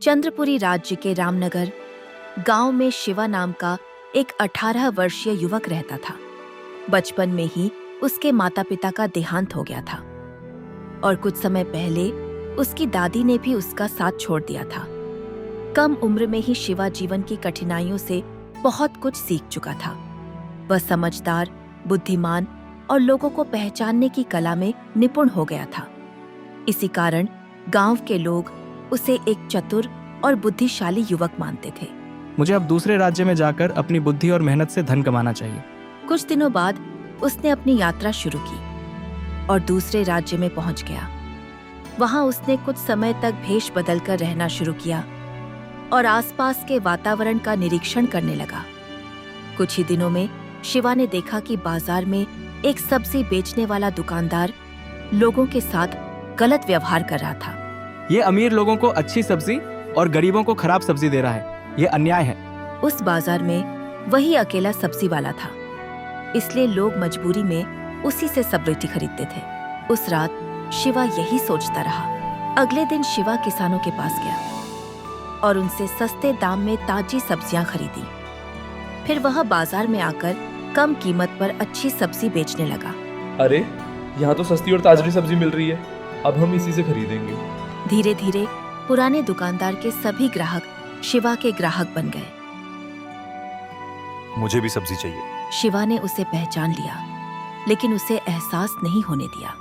चंद्रपुरी राज्य के रामनगर गांव में शिवा नाम का एक 18 वर्षीय युवक रहता था। बचपन में ही उसके माता पिता का देहांत हो गया था और कुछ समय पहले उसकी दादी ने भी उसका साथ छोड़ दिया था। कम उम्र में ही शिवा जीवन की कठिनाइयों से बहुत कुछ सीख चुका था। वह समझदार, बुद्धिमान और लोगों को पहचानने की कला में निपुण हो गया था। इसी कारण गांव के लोग उसे एक चतुर और बुद्धिशाली युवक मानते थे। मुझे अब दूसरे राज्य में जाकर अपनी बुद्धि और मेहनत से धन कमाना चाहिए। कुछ दिनों बाद उसने अपनी यात्रा शुरू की और दूसरे राज्य में पहुंच गया। वहां उसने कुछ समय तक भेष बदलकर रहना शुरू किया और आसपास के वातावरण का निरीक्षण करने लगा। कुछ ही दिनों में शिवा ने देखा कि बाजार में एक सब्जी बेचने वाला दुकानदार लोगों के साथ गलत व्यवहार कर रहा था। ये अमीर लोगों को अच्छी सब्जी और गरीबों को खराब सब्जी दे रहा है। ये अन्याय है। उस बाजार में वही अकेला सब्जी वाला था, इसलिए लोग मजबूरी में उसी से सब्जी खरीदते थे। उस रात शिवा यही सोचता रहा। अगले दिन शिवा किसानों के पास गया और उनसे सस्ते दाम में ताजी सब्जियां खरीदी। फिर वह बाजार में आकर कम कीमत पर अच्छी सब्जी बेचने लगा। अरे, यहाँ तो सस्ती और ताजी सब्जी मिल रही है, अब हम इसी से खरीदेंगे। धीरे धीरे पुराने दुकानदार के सभी ग्राहक शिवा के ग्राहक बन गए। मुझे भी सब्जी चाहिए। शिवा ने उसे पहचान लिया, लेकिन उसे एहसास नहीं होने दिया।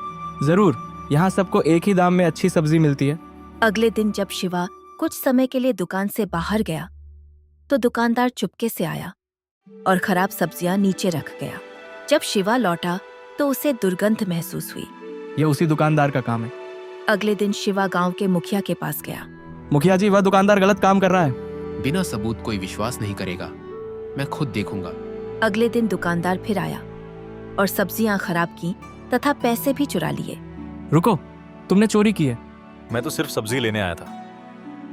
जरूर, यहाँ सबको एक ही दाम में अच्छी सब्जी मिलती है। अगले दिन जब शिवा कुछ समय के लिए दुकान से बाहर गया, तो दुकानदार चुपके से आया और खराब सब्जियां नीचे रख गया। जब शिवा लौटा तो उसे दुर्गंध महसूस हुई। ये उसी दुकानदार का काम है। अगले दिन शिवा गांव के मुखिया के पास गया। मुखिया जी, वह दुकानदार गलत काम कर रहा है। बिना सबूत कोई विश्वास नहीं करेगा, मैं खुद देखूंगा। अगले दिन दुकानदार फिर आया और सब्जियां खराब की तथा पैसे भी चुरा लिए। रुको, तुमने चोरी की है। मैं तो सिर्फ सब्जी लेने आया था।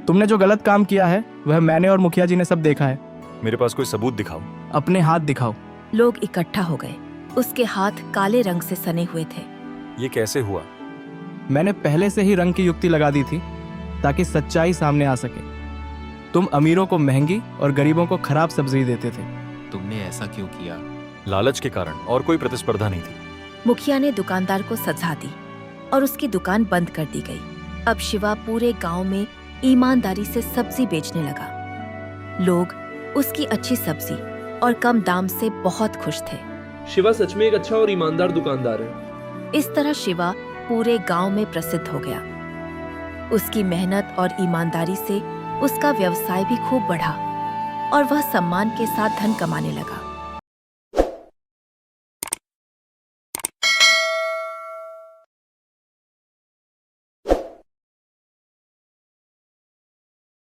तुमने जो गलत काम किया है वह मैंने और मुखिया जी ने सब देखा है। मेरे पास कोई सबूत दिखाओ। अपने हाथ दिखाओ। लोग इकट्ठा हो गए। उसके हाथ काले रंग से सने हुए थे। ये कैसे हुआ? मैंने पहले से ही रंग की युक्ति लगा दी थी ताकि सच्चाई सामने आ सके। तुम अमीरों को महंगी और गरीबों को खराब सब्जी देते थे। तुमने ऐसा क्यों किया? लालच के कारण, और कोई प्रतिस्पर्धा नहीं थी। मुखिया ने दुकानदार को सजा दी और उसकी दुकान बंद कर दी गई। अब शिवा पूरे गांव में ईमानदारी से सब्जी बेचने लगा। लोग उसकी अच्छी सब्जी और कम दाम से बहुत खुश थे। शिवा सच में एक अच्छा और ईमानदार दुकानदार है। इस तरह शिवा पूरे गांव में प्रसिद्ध हो गया। उसकी मेहनत और ईमानदारी से उसका व्यवसाय भी खूब बढ़ा और वह सम्मान के साथ धन कमाने लगा।